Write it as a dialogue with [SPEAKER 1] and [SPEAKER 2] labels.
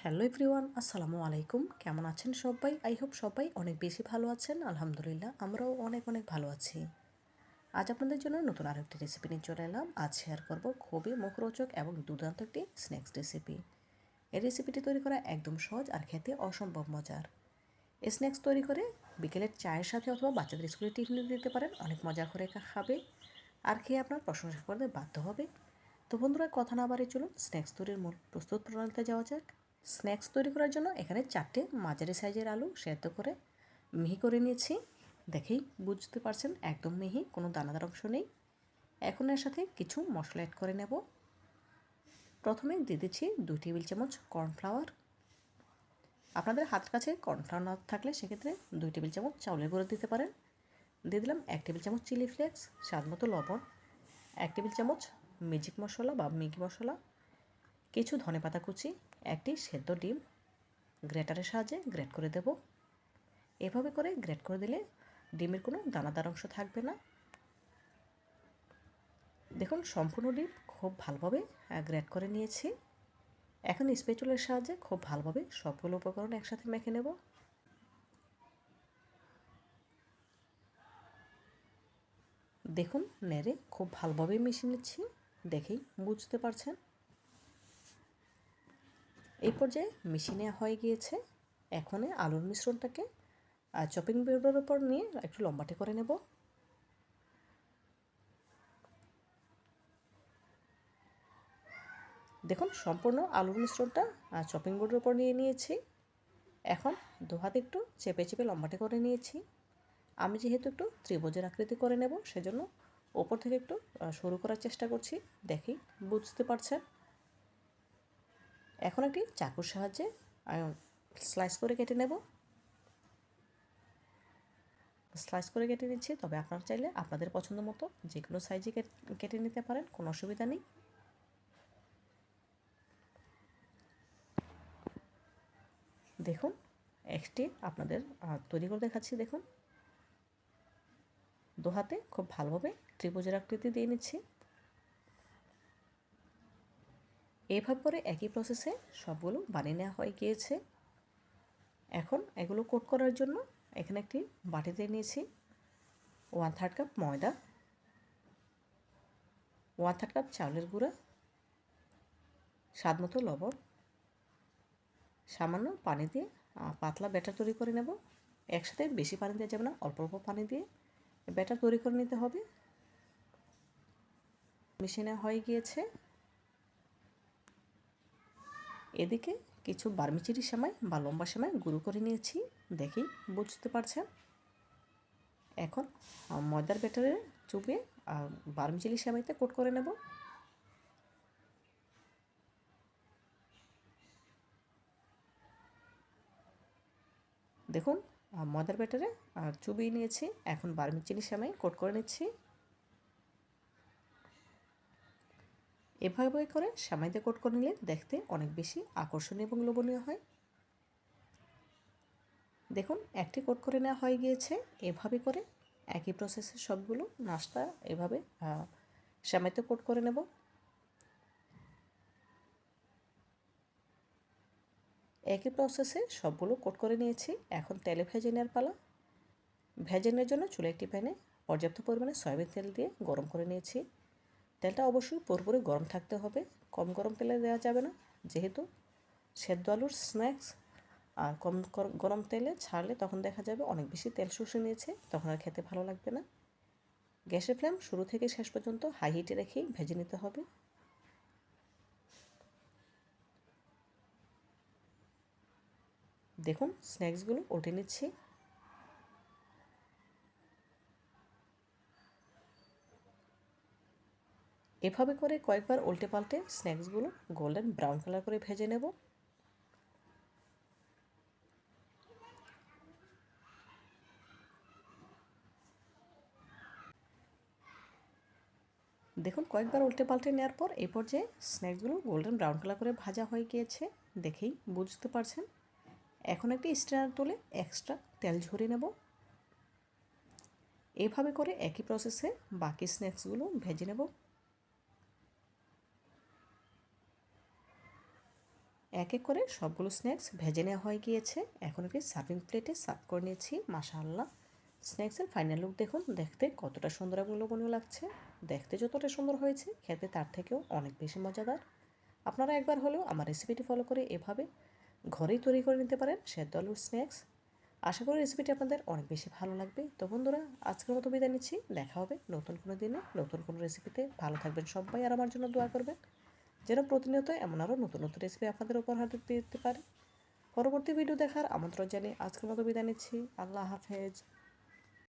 [SPEAKER 1] Hello everyone, আসসালামু আলাইকুম। কেমন আছেন সবাই? আই হোপ সবাই অনেক বেশি ভালো আছেন। আলহামদুলিল্লাহ আমরাও অনেক অনেক ভালো আছি। আজ আপনাদের জন্য নতুন আরেকটি রেসিপি নিয়ে চলে এলাম। আজ শেয়ার করব খুবই মুখরোচক এবং দুর্দান্ত একটি স্ন্যাক্স রেসিপি। এই রেসিপিটি তৈরি করা একদম সহজ আর খেতে অসম্ভব মজার। এই স্ন্যাক্স তৈরি করে বিকেলের চায়ের সাথে অথবা বাচ্চাদের স্কুলে টিফিনে দিতে পারেন। অনেক মজা করে খাবে আর খেয়ে আপনার প্রশংসা করতে বাধ্য হবে। তো বন্ধুরা, কথা না বাড়িয়ে চলুন স্ন্যাক্স তৈরির মূল প্রস্তুত প্রণালীতে যাওয়া যাক। স্ন্যাক্স তৈরি করার জন্য এখানে 4টে মাঝারি সাইজের আলু সেদ্ধ করে মিহি করে নিয়েছি। দেখেই বুঝতে পারছেন একদম মিহি, কোনো দানাদার অংশ নেই। এখন এর সাথে কিছু মশলা অ্যাড করে নেব। প্রথমে দিয়ে দিচ্ছি 2 টেবিল চামচ কর্নফ্লাওয়ার। আপনাদের হাতের কাছে কর্নফ্লাওয়ার না থাকলে সেক্ষেত্রে 2 টেবিল চামচ চাউলের গুঁড়ো দিতে পারেন। দিয়ে দিলাম 1 টেবিল চামচ চিলি ফ্লেক্স, স্বাদ মতো লবণ, 1 টেবিল চামচ ম্যাজিক মশলা বা ম্যাগি মশলা, কিছু ধনেপাতা কুচি, একটি সেদ্ধ ডিম গ্রেটারের সাহায্যে গ্রেট করে দেব। এভাবে করে গ্রেট করে দিলে ডিমের কোনো দানাদার অংশ থাকবে না। দেখুন সম্পূর্ণ ডিম খুব ভালোভাবে গ্রেট করে নিয়েছি। এখন স্প্যাচুলার সাহায্যে খুব ভালোভাবে সবগুলো উপকরণ একসাথে মেখে নেব। দেখুন নেড়ে খুব ভালোভাবে মিশিয়ে নিচ্ছি, দেখেই বুঝতে পারছেন। এই পর্যায়ে মিশিয়ে নেওয়া হয়ে গিয়েছে। এখন আলুর মিশ্রণটাকে চপিং বোর্ডের উপর নিয়ে একটু লম্বাটে করে নেব। দেখুন সম্পূর্ণ আলুর মিশ্রণটা চপিং বোর্ডের উপর নিয়ে নিয়েছি। এখন দু হাতে একটু চেপে চেপে লম্বাটে করে নিয়েছি। আমি যেহেতু একটু ত্রিভুজের আকৃতি করে নেব, সেজন্য ওপর থেকে একটু সরু করার চেষ্টা করছি, দেখি বুঝতে পারছেন। এখন একটি চাকুর সাহায্যে স্লাইস করে কেটে নেব। স্লাইস করে কেটে নিচ্ছি, তবে আপনারা চাইলে আপনাদের পছন্দ মতো যে কোনো সাইজে কেটে নিতে পারেন, কোনো অসুবিধা নেই। দেখুন একটি আপনাদের তৈরি করে দেখাচ্ছি। দেখুন দু হাতে খুব ভালোভাবে ত্রিভুজের আকৃতি দিয়ে নিচ্ছি। এইভাবে করে একই প্রসেসে সবগুলো বানিয়ে নেওয়া হয়ে গিয়েছে। এখন এগুলো কোট করার জন্য এখানে একটি বাটিতে নিয়েছি 1/3 কাপ ময়দা, 1/3 কাপ চাউলের গুঁড়া, স্বাদ মতো লবণ, সামান্য পানি দিয়ে পাতলা ব্যাটার তৈরি করে নেব। একসাথে বেশি পানি দেওয়া যাবে না, অল্প অল্প পানি দিয়ে ব্যাটার তৈরি করে নিতে হবে। মিশিয়ে নেওয়া হয়ে গিয়েছে। এদিকে কিছু বারমিচিরি সেমাই বা লম্বা সেমাই গুঁড়ো করে নিয়েছি, দেখেই বুঝতে পারছেন। এখন ময়দার ব্যাটারে চুবিয়ে বারমিচিলি সেমাইতে কোট করে নেব। দেখুন ময়দার ব্যাটারে চুবিয়ে নিয়েছি, এখন বারমিচিলি সেমাই কোট করে নিচ্ছি। এভাবে করে সেমাইতে কোট করে নিলে দেখতে অনেক বেশি আকর্ষণীয় এবং লোভনীয় হয়। দেখুন একটি কোট করে নেওয়া হয়ে গিয়েছে। এভাবে করে একই প্রসেসে সবগুলো নাস্তা এভাবে সেমাইতে কোট করে নেব। একই প্রসেসে সবগুলো কোট করে নিয়েছি। এখন তেলে ভেজে নেওয়ার পালা। ভেজে নেওয়ার জন্য চুলে একটি প্যানে পর্যাপ্ত পরিমাণে সয়াবিন তেল দিয়ে গরম করে নিয়েছি। তেলটা অবশ্যই পুরোপুরি গরম থাকতে হবে, কম গরম তেলে দেওয়া যাবে না, যেহেতু সেদ্ধ আলুর স্ন্যাক্স। আর কম গরম তেলে ছাড়লে তখন দেখা যাবে অনেক বেশি তেল শুষে নিয়েছে, তখন আর খেতে ভালো লাগবে না। গ্যাসের ফ্লেম শুরু থেকে শেষ পর্যন্ত হাই হিটে রেখেই ভেজে নিতে হবে। দেখুন স্ন্যাক্সগুলো উল্টে নিচ্ছি। এভাবে করে কয়েকবার উল্টে পাল্টে স্ন্যাক্সগুলো গোল্ডেন ব্রাউন কালার করে ভেজে নেব। দেখুন কয়েকবার উল্টে পাল্টে নেওয়ার পর এই পর্যায়ে স্ন্যাক্সগুলো গোল্ডেন ব্রাউন কালার করে ভাজা হয়ে গিয়েছে, দেখেই বুঝতে পারছেন। এখন একটি স্ট্রেনার তুলে এক্সট্রা তেল ঝরিয়ে নেব। এভাবে করে একই প্রসেসে বাকি স্ন্যাক্সগুলো ভেজে নেব। এক এক করে সবগুলো স্ন্যাক্স ভেজে নেওয়া হয়ে গিয়েছে। এখন একটি সার্ভিং প্লেটে সার্ভ করে নিয়েছি। মাশাআল্লাহ, স্ন্যাক্সের ফাইনাল লুক দেখুন, দেখতে কতটা সুন্দর এবং লোভনীয় লাগছে। দেখতে যতটা সুন্দর হয়েছে, খেতে তার থেকেও অনেক বেশি মজাদার। আপনারা একবার হলেও আমার রেসিপিটি ফলো করে এভাবে ঘরেই তৈরি করে নিতে পারেন সেদ্ধ আলুর স্ন্যাক্স। আশা করি রেসিপিটি আপনাদের অনেক বেশি ভালো লাগবে। তো বন্ধুরা, আজকের মতো বিদায় নিচ্ছি। দেখা হবে নতুন কোনো দিনে নতুন কোনো রেসিপিতে। ভালো থাকবেন সবাই আর আমার জন্য দোয়া করবেন যেন প্রতিনিয়ত এমন আরও নতুন নতুন রেসিপি আপনাদের উপহার দিতে পারি। পরবর্তী ভিডিও দেখার আমন্ত্রণ জানিয়ে আজকের মতো বিদায় নিচ্ছি। আল্লাহ হাফেজ।